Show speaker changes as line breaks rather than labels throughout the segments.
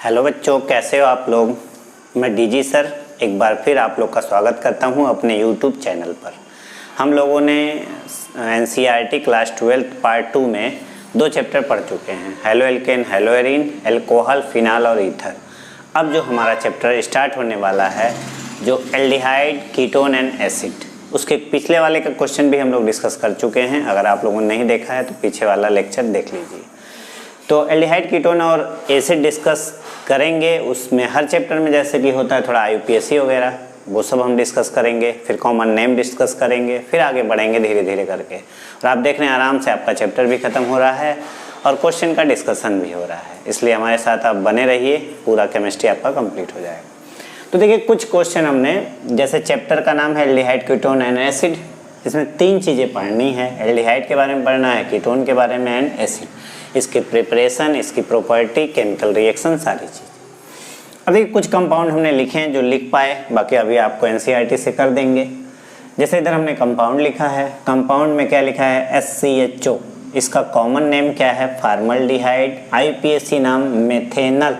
Hello बच्चों, कैसे हो आप लोग। मैं डीजी सर एक बार फिर आप लोग का स्वागत करता हूं अपने यूट्यूब चैनल पर। हम लोगों ने एनसीईआरटी क्लास 12 पार्ट 2 में 2 चैप्टर पढ़ चुके हैं, haloalkane, haloarene, alcohol, phenol और ईथर। अब जो हमारा चैप्टर स्टार्ट होने वाला है जो एल्डिहाइड, कीटोन एंड एसिड, उसके पिछले वाले का क्वेश्चन भी हम लोग डिस्कस कर चुके हैं। अगर आप लोगों ने नहीं देखा है तो पीछे वाला लेक्चर देख लीजिए। तो एल्डिहाइड, कीटोन और एसिड डिस्कस करेंगे। उसमें हर चैप्टर में जैसे कि होता है थोड़ा आईयूपीएसी वगैरह वो सब हम डिस्कस करेंगे, फिर कॉमन नेम डिस्कस करेंगे, फिर आगे बढ़ेंगे धीरे धीरे करके। और आप देख रहे हैं आराम से आपका चैप्टर भी ख़त्म हो रहा है और क्वेश्चन का डिस्कशन भी हो रहा है, इसलिए हमारे साथ आप बने रहिए, पूरा केमिस्ट्री आपका कंप्लीट हो जाएगा। तो देखिए कुछ क्वेश्चन हमने, जैसे चैप्टर का नाम है एल्डिहाइड, कीटोन एंड एसिड, इसमें 3 चीज़ें पढ़नी है। एल्डिहाइड के बारे में पढ़ना है, कीटोन के बारे में एंड एसिड, इसकी प्रिपरेशन, इसकी प्रॉपर्टी, केमिकल रिएक्शन, सारी चीज़। अभी कुछ कंपाउंड हमने लिखे हैं जो लिख पाए, बाकी अभी आपको एनसीईआरटी से कर देंगे। जैसे इधर हमने कंपाउंड लिखा है, कंपाउंड में क्या लिखा है SCHO, इसका कॉमन नेम क्या है फॉर्मल्डिहाइड, आईयूपीएसी नाम मेथेनल।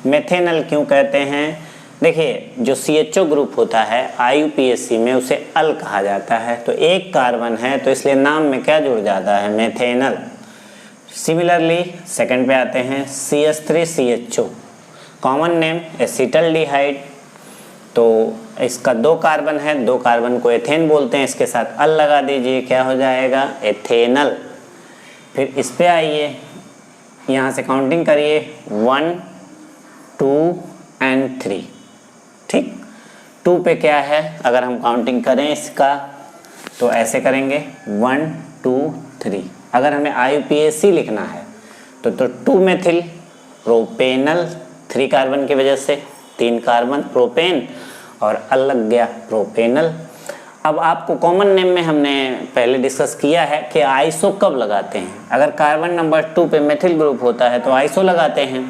मेथेनल क्यों कहते हैं, देखिए जो CHO ग्रुप होता है आईयूपीएसी में उसे अल कहा जाता है, तो एक कार्बन है तो इसलिए नाम में क्या जुड़ जाता है मेथेनल। सिमिलरली सेकंड पे आते हैं CH3CHO, कॉमन नेम एसिटल्डिहाइड, तो इसका 2 कार्बन है, 2 कार्बन को एथेन बोलते हैं, इसके साथ अल लगा दीजिए, क्या हो जाएगा एथेनल। फिर इस पे आइए, यहाँ से काउंटिंग करिए 1 2 एंड 3, ठीक। 2 पे क्या है, अगर हम काउंटिंग करें इसका तो ऐसे करेंगे 1 2 3। अगर हमें आईयूपीएसी लिखना है तो 2 मेथिल प्रोपेनल, 3 कार्बन की वजह से 3 कार्बन प्रोपेन और अल लग गया प्रोपेनल। अब आपको कॉमन नेम में हमने पहले डिस्कस किया है कि आइसो कब लगाते हैं। अगर कार्बन नंबर 2 पे मेथिल ग्रुप होता है तो आइसो लगाते हैं,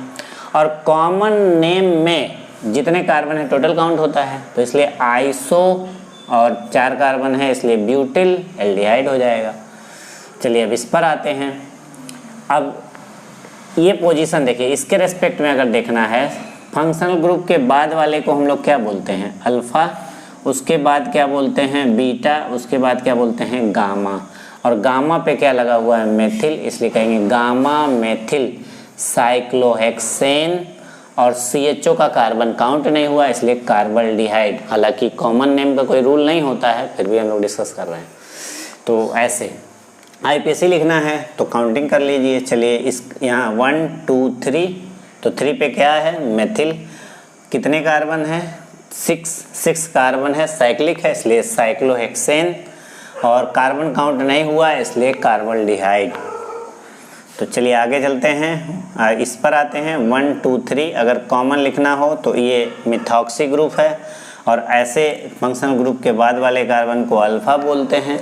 और कॉमन नेम में जितने कार्बन है टोटल काउंट होता है, तो इसलिए आइसो, और 4 कार्बन है इसलिए ब्यूटिल एल्डिहाइड हो जाएगा। चलिए अब इस पर आते हैं। अब ये पोजीशन देखिए, इसके रेस्पेक्ट में अगर देखना है, फंक्शनल ग्रुप के बाद वाले को हम लोग क्या बोलते हैं अल्फ़ा, उसके बाद क्या बोलते हैं बीटा, उसके बाद क्या बोलते हैं गामा, और गामा पे क्या लगा हुआ है मेथिल, इसलिए कहेंगे गामा मेथिल साइक्लोहेक्सेन। और CHO का कार्बन काउंट नहीं हुआ इसलिए कार्बल्डिहाइड। हालांकि कॉमन नेम का कोई रूल नहीं होता है, फिर भी हम लोग डिस्कस कर रहे हैं। तो ऐसे आईयूपीएसी लिखना है तो काउंटिंग कर लीजिए। चलिए इस यहाँ 1 2 3, तो 3 पे क्या है मेथिल, कितने कार्बन है 6 कार्बन है, साइक्लिक है इसलिए साइक्लोहेक्सेन, और कार्बन काउंट नहीं हुआ इसलिए कार्बल्डिहाइड। तो चलिए आगे चलते हैं, इस पर आते हैं 1 2 3। अगर कॉमन लिखना हो तो ये मिथॉक्सी ग्रुप है, और ऐसे फंक्शनल ग्रुप के बाद वाले कार्बन को अल्फ़ा बोलते हैं,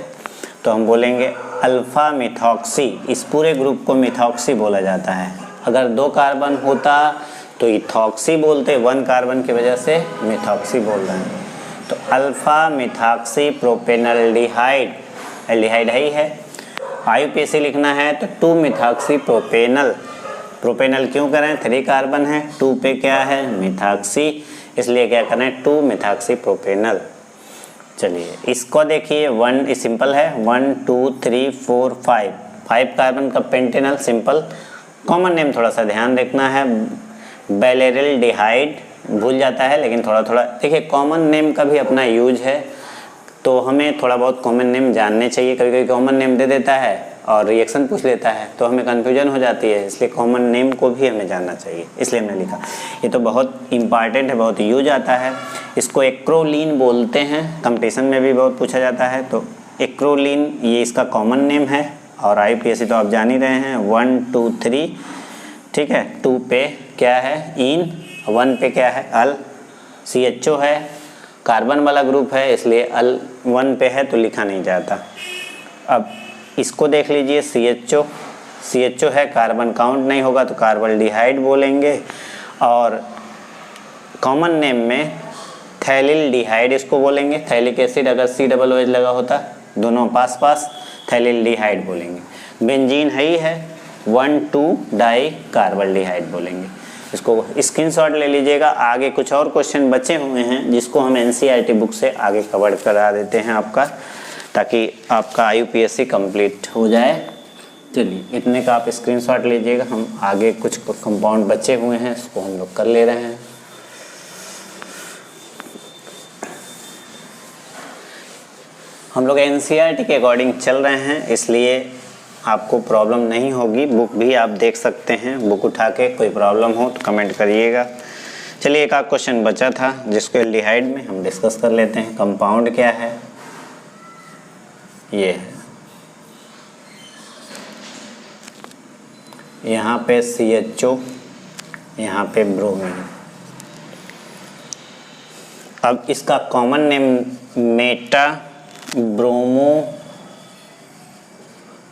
तो हम बोलेंगे अल्फ़ा मिथॉक्सी। इस पूरे ग्रुप को मिथॉक्सी बोला जाता है। अगर 2 कार्बन होता तो इथॉक्सी बोलते, 1 कार्बन की वजह से मिथॉक्सी बोल रहे हैं। तो अल्फ़ा मिथॉक्सी प्रोपेनल्डिहाइड, एल्डिहाइड ही है। आईयूपीएसी लिखना है तो 2 मिथॉक्सी प्रोपेनल, प्रोपेनल क्यों करें 3 कार्बन है, 2 पे क्या है मिथॉक्सी, इसलिए क्या करें 2 मिथॉक्सी प्रोपेनल। चलिए इसको देखिए, 1 सिंपल है, 1 2 3 4 5 कार्बन का पेंटेनल सिंपल। कॉमन नेम थोड़ा सा ध्यान रखना है, बेलेरिल्डिहाइड भूल जाता है, लेकिन थोड़ा थोड़ा देखिए कॉमन नेम का भी अपना यूज है, तो हमें थोड़ा बहुत कॉमन नेम जानने चाहिए। कभी कभी कॉमन नेम दे देता है और रिएक्शन पूछ लेता है तो हमें कन्फ्यूजन हो जाती है, इसलिए कॉमन नेम को भी हमें जानना चाहिए, इसलिए हमने लिखा। ये तो बहुत इंपॉर्टेंट है, बहुत यूज आता है। इसको एक्रोलीन बोलते हैं, कंपटीशन में भी बहुत पूछा जाता है। तो एक्रोलीन ये इसका कॉमन नेम है, और आईयूपीएसी तो आप जान ही रहे हैं 1 2 3, ठीक है। 2 पे क्या है इन, 1 पे क्या है अल, CHO है, कार्बन वाला ग्रुप है इसलिए अल 1 पे है तो लिखा नहीं जाता। अब इसको देख लीजिए CHO है, कार्बन काउंट नहीं होगा तो कार्बल्डिहाइड बोलेंगे, और कॉमन नेम में थैलिल्डिहाइड इसको बोलेंगे। थैलिक एसिड अगर COOH लगा होता, दोनों पास पास, थैलिल्डिहाइड बोलेंगे। बेंजीन है ही है, 1 2 डाई कार्बल्डिहाइड बोलेंगे। इसको स्क्रीनशॉट ले लीजिएगा। आगे कुछ और क्वेश्चन बचे हुए हैं जिसको हम एनसीईआरटी बुक से आगे कवर करा देते हैं आपका, ताकि आपका आईयूपीएससी कंप्लीट हो जाए। चलिए इतने का आप स्क्रीनशॉट लीजिएगा। हम आगे कुछ कंपाउंड बचे हुए हैं इसको हम लोग कर ले रहे हैं। हम लोग एनसीईआरटी के अकॉर्डिंग चल रहे हैं, इसलिए आपको प्रॉब्लम नहीं होगी। बुक भी आप देख सकते हैं, बुक उठा के कोई प्रॉब्लम हो तो कमेंट करिएगा। चलिए एक आध क्वेश्चन बचा था जिसको एल्डिहाइड में हम डिस्कस कर लेते हैं। कंपाउंड क्या है, ये है, यहाँ पे CHO, यहाँ पे ब्रोमीन। अब इसका common name Meta bromo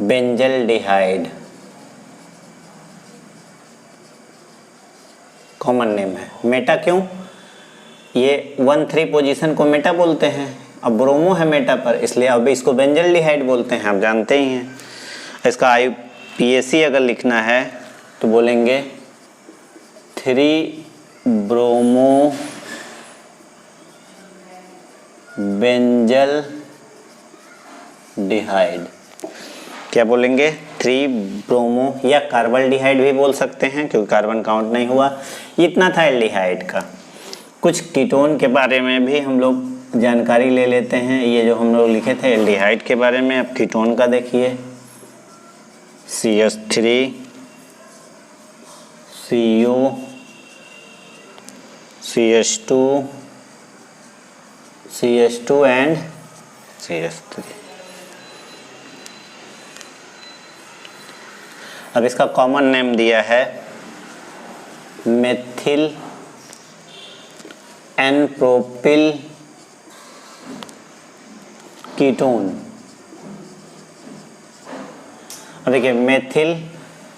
benzaldehyde common name है। मेटा क्यों, ये 1,3 पोजीशन को मेटा बोलते हैं, अब ब्रोमो है मेटा पर, इसलिए अब इसको बेंजल्डिहाइड बोलते हैं, आप जानते ही हैं। इसका आईयूपीएसी अगर लिखना है तो बोलेंगे 3 ब्रोमो बेंजल्डिहाइड। क्या बोलेंगे, 3 ब्रोमो, या कार्बल्डिहाइड भी बोल सकते हैं क्योंकि कार्बन काउंट नहीं हुआ। इतना था एल्डिहाइड का। कुछ कीटोन के बारे में भी हम लोग जानकारी ले लेते हैं। ये जो हम लोग लिखे थे एल्डिहाइड के बारे में, अब कीटोन का देखिए, CH3 CO CH2 and CH3। अब इसका कॉमन नेम दिया है मेथिल एन प्रोपिल कीटोन। अब देखिए मेथिल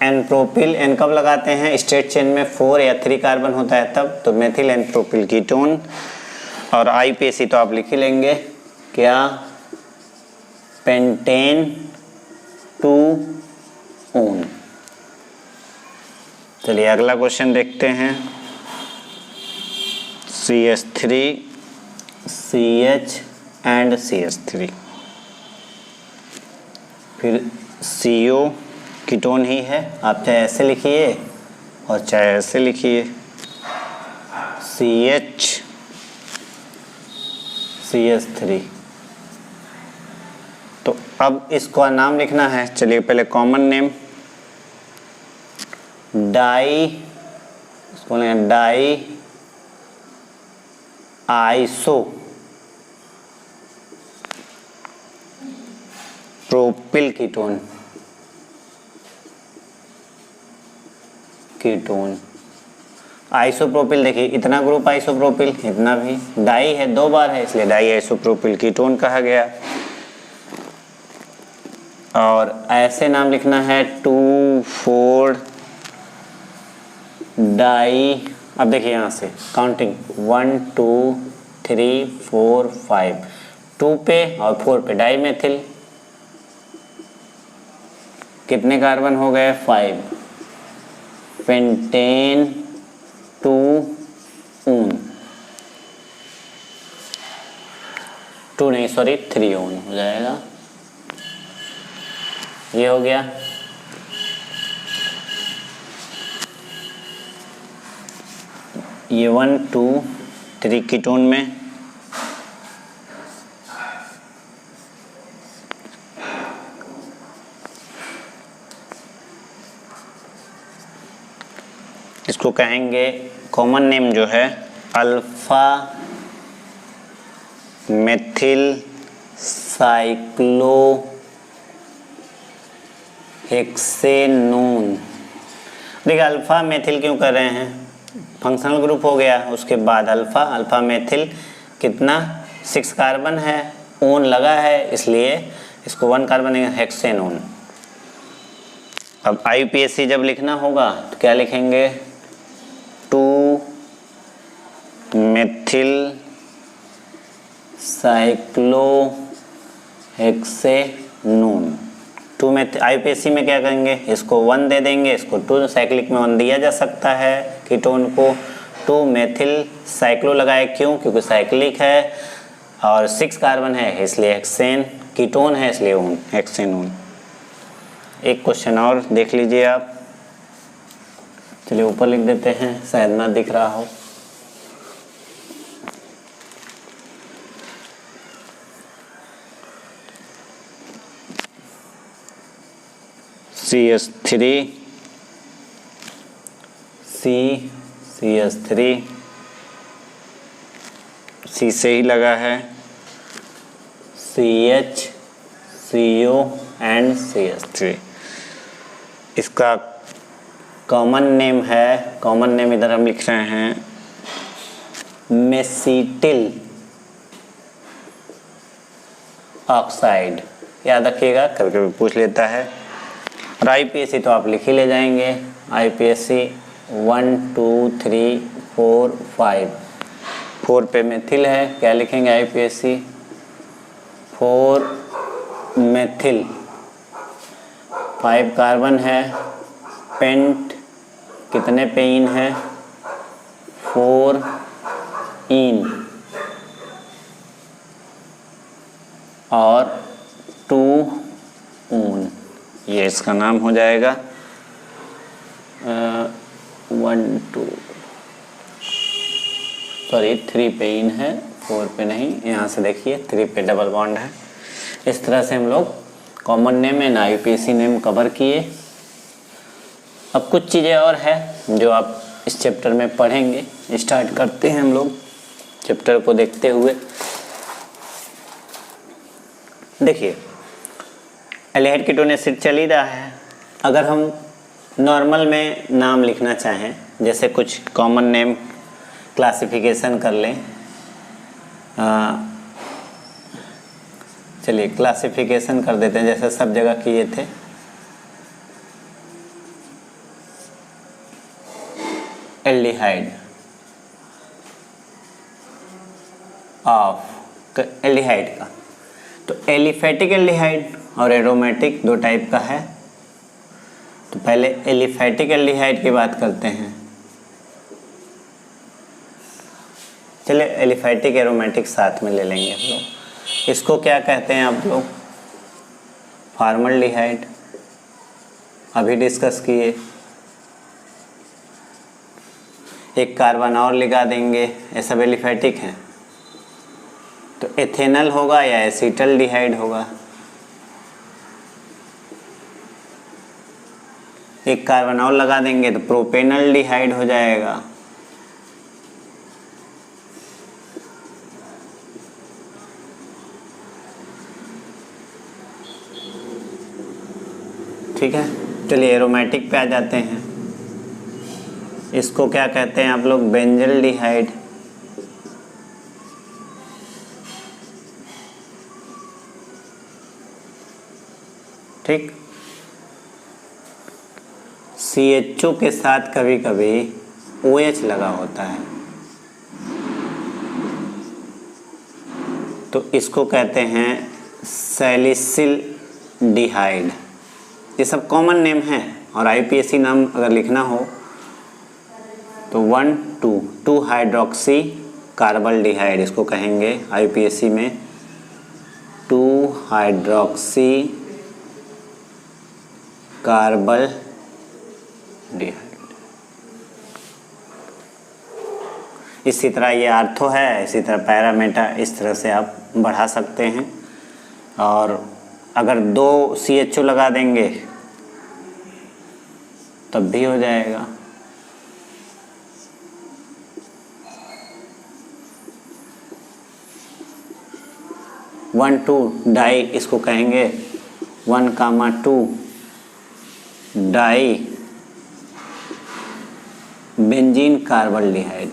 एन प्रोपिल, एन कब लगाते हैं, स्ट्रेट चेन में 4 या 3 कार्बन होता है तब, तो मेथिल एन प्रोपिल कीटोन। और आईपीएसी तो आप लिख ही लेंगे, क्या, पेंटेन 2 ओन। चलिए अगला क्वेश्चन देखते हैं। CH3 CH एंड CH3, फिर CO कीटोन ही है, आप चाहे ऐसे लिखिए और चाहे ऐसे लिखिए, CH CH3। तो अब इसका नाम लिखना है। चलिए पहले कॉमन नेम डाई, इसको लेंगे diisopropyl ketone. Isopropyl, देखिए इतना ग्रुप आइसोप्रोपिल, इतना भी डाई है, 2 बार है इसलिए डाई आइसोप्रोपिल कीटोन कहा गया। और ऐसे नाम लिखना है 2,4 डाई। अब देखिए यहाँ से काउंटिंग 1 2 3 4 5, 2 पे और 4 पे डाई मेथिल, कितने कार्बन हो गए, 5, पेंटेन 2 ओन, 2 नहीं सॉरी 3 ओन हो जाएगा। ये हो गया। ये 1 2 3 कीटोन में इसको कहेंगे कॉमन नेम जो है अल्फा मेथिल साइक्लो हेक्सेनोन। देखिए अल्फा मेथिल क्यों कर रहे हैं, फंक्शनल ग्रुप हो गया, उसके बाद अल्फा मेथिल कितना 6 कार्बन है, ओन लगा है इसलिए इसको 1 कार्बन हेक्सेनोन। अब आईयूपीएसी जब लिखना होगा तो क्या लिखेंगे, 2 मेथिल साइक्लो हेक्सेनोन। 2 में IUPAC में क्या करेंगे, इसको 1 दे देंगे, इसको 2 साइक्लिक में 1 दिया जा सकता है कीटोन को। 2 मेथिल साइक्लो लगाए, क्यों, क्योंकि साइक्लिक है और 6 कार्बन है इसलिए हेक्सेन, कीटोन है इसलिए ऊन, हेक्सेनोन। एक क्वेश्चन और देख लीजिए आप, चलिए ऊपर लिख देते हैं, शायद ना दिख रहा हो। CH3 CH3 C से ही लगा है, CH CO एंड CH3। इसका कॉमन नेम है, कॉमन नेम इधर हम लिख रहे हैं मेसिटिल ऑक्साइड, याद रखिएगा, कभी कभी पूछ लेता है। और IUPAC तो आप लिख ही ले जाएंगे, IUPAC 1 2 3 4 5। 4 पे मेथिल है, क्या लिखेंगे IUPAC 4 मेथिल। 5 कार्बन है, पेंट कितने पे इन है, 4 इन और 2 ऊन, ये इसका नाम हो जाएगा 3 पे इन है, 4 पे नहीं, यहाँ से देखिए 3 पे डबल बॉन्ड है। इस तरह से हम लोग common name and IUPAC name cover किए। अब कुछ चीज़ें और है जो आप इस चैप्टर में पढ़ेंगे। स्टार्ट करते हैं हम लोग चैप्टर को देखते हुए। देखिए एल्डिहाइड कीटोन एसिड चल ही रहा है। अगर हम नॉर्मल में नाम लिखना चाहें, जैसे कुछ कॉमन नेम क्लासिफिकेशन कर लें, चलिए क्लासिफिकेशन कर देते हैं जैसे सब जगह किए थे। एल्डिहाइड ऑफ एल्डिहाइड का, तो एलिफैटिक एल्डिहाइड और एरोमेटिक 2 टाइप का है। तो पहले एलिफैटिक एल्डिहाइड की बात करते हैं। चलिए एलिफैटिक एरोमेटिक साथ में ले लेंगे हम लोग। इसको क्या कहते हैं आप लोग, फॉर्मल्डिहाइड, अभी डिस्कस किए। एक कार्बन और लगा देंगे, ये सब एलिफैटिक हैं। तो एथेनल होगा या एसिटल्डिहाइड होगा। एक कार्बन और लगा देंगे तो प्रोपेनल्डिहाइड हो जाएगा। ठीक है, चलिए एरोमेटिक पे आ जाते हैं। इसको क्या कहते हैं आप लोग, बेंजल्डिहाइड। ठीक, CHO के साथ कभी कभी OH लगा होता है, तो इसको कहते हैं सैलिसिलडिहाइड। ये सब कॉमन नेम है और IUPAC नाम अगर लिखना हो तो 1 2 हाइड्रोक्सी कार्बल्डिहाइड, इसको कहेंगे IUPAC में 2 हाइड्रोक्सी कार्बल्डिहाइड। इसी तरह ये आर्थो है, इसी तरह पैरामेटा, इस तरह से आप बढ़ा सकते हैं। और अगर 2 CHO लगा देंगे तब भी हो जाएगा। वन टू डाई, इसको कहेंगे 1,2 डाई बेंजीन कार्बल्डिहाइड।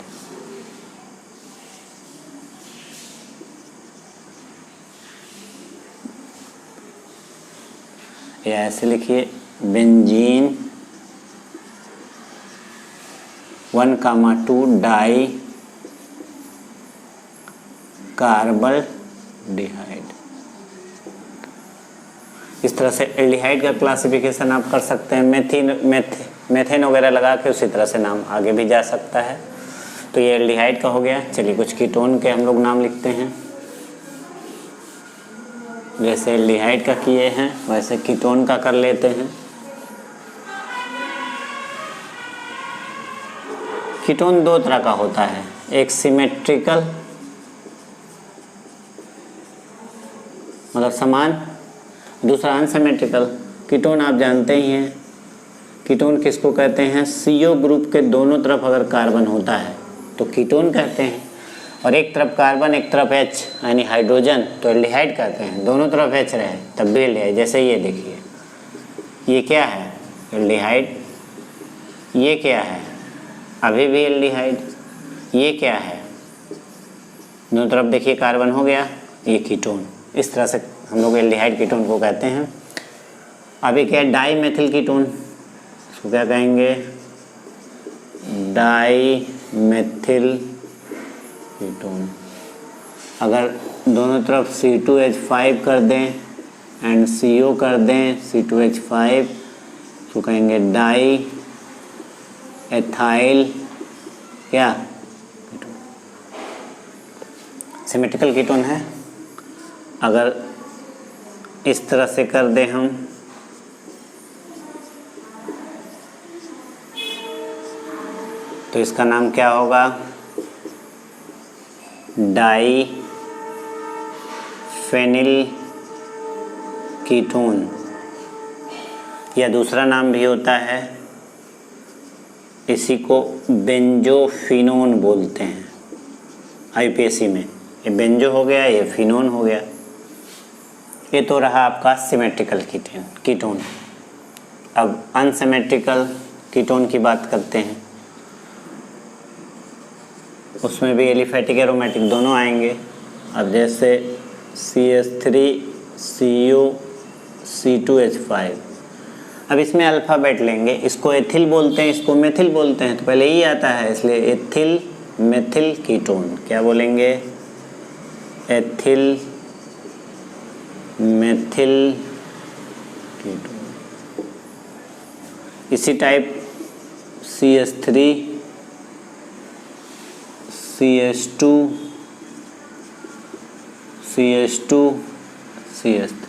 या ऐसे लिखिए बेंजीन 1,2 डाई कार्बल्डिहाइड। इस तरह से एल्डिहाइड का क्लासिफिकेशन आप कर सकते हैं। मेथेन वगैरह लगा के उसी तरह से नाम आगे भी जा सकता है। तो ये एल्डिहाइड का हो गया। चलिए कुछ कीटोन के हम लोग नाम लिखते हैं। जैसे एल्डिहाइड का किए हैं वैसे कीटोन का कर लेते हैं। कीटोन दो तरह का होता है, एक सिमेट्रिकल मतलब समान, दूसरा अनसिमेट्रिकल। कीटोन आप जानते ही हैं, कीटोन किसको कहते हैं? CO ग्रुप के दोनों तरफ अगर कार्बन होता है तो कीटोन कहते हैं, और एक तरफ कार्बन एक तरफ H यानी हाइड्रोजन तो एल्डिहाइड कहते हैं। दोनों तरफ H रहे तब भी एल्डिहाइड। जैसे ये देखिए, ये क्या है? एल्डिहाइड। ये क्या है? अभी भी एल्डिहाइड। ये क्या है? दोनों तरफ देखिए कार्बन हो गया, ये कीटोन। इस तरह से हम लोग एल्डिहाइड कीटोन को कहते हैं। अभी क्या है? डाई मेथिल कीटोन, इसको क्या कहेंगे? Dimethyl ketone. अगर दोनों तरफ C2H5 कर दें एंड CO कर दें C2H5 तो कहेंगे डाई एथाइल क्या कीटोन। सिमेट्रिकल कीटोन है। अगर इस तरह से कर दें हम तो इसका नाम क्या होगा? डाई फेनिल कीटोन, या दूसरा नाम भी होता है, इसी को बेंजोफिनोन बोलते हैं IUPAC में। ये बेंजो हो गया, ये फिनोन हो गया। ये तो रहा आपका सिमेट्रिकल कीटोन। अब अनसिमेट्रिकल कीटोन की बात करते हैं। उसमें भी एलिफैटिक एरोमेटिक दोनों आएंगे। अब जैसे CH3CO C2H5। अब इसमें अल्फ़ाबेट लेंगे, इसको एथिल बोलते हैं, इसको मेथिल बोलते हैं, तो पहले ही आता है इसलिए एथिल मेथिल कीटोन। क्या बोलेंगे? Ethyl methyl ketone. इसी type CH3 CH2 CH2 CH3।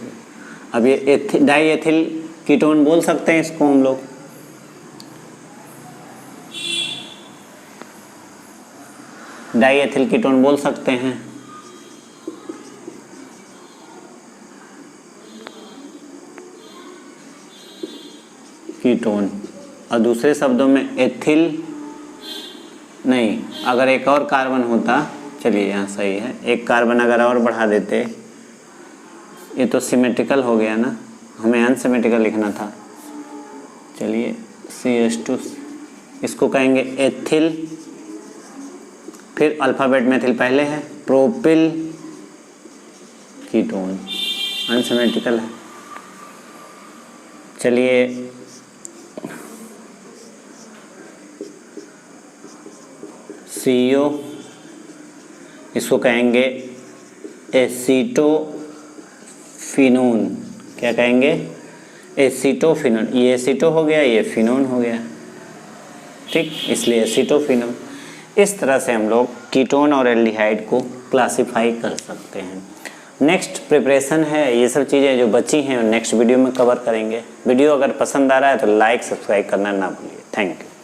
अब ये डाई एथिल कीटोन बोल सकते हैं इसको हम लोग। डाई एथिल कीटोन बोल सकते हैं। कीटोन। और दूसरे शब्दों में एथिल नहीं, अगर एक और कार्बन होता, चलिए यहाँ सही है, एक कार्बन अगर और बढ़ा देते, ये तो सिमेट्रिकल हो गया ना, हमें अनसिमेट्रिकल लिखना था। चलिए CH2, इसको कहेंगे एथिल, फिर अल्फ़ाबेट मेथिल पहले है, प्रोपिल कीटोन, अनसिमेट्रिकल है। चलिए CO, इसको कहेंगे एसीटोफिनोन। क्या कहेंगे? एसीटोफिनोन। ये एसीटो हो गया, ये फिनोन हो गया, ठीक, इसलिए एसीटोफिनोन। इस तरह से हम लोग कीटोन और एल्डिहाइड को क्लासिफाई कर सकते हैं। नेक्स्ट प्रिपरेशन है, ये सब चीज़ें जो बची हैं नेक्स्ट वीडियो में कवर करेंगे। वीडियो अगर पसंद आ रहा है तो लाइक सब्सक्राइब करना ना भूलिए। Thank you.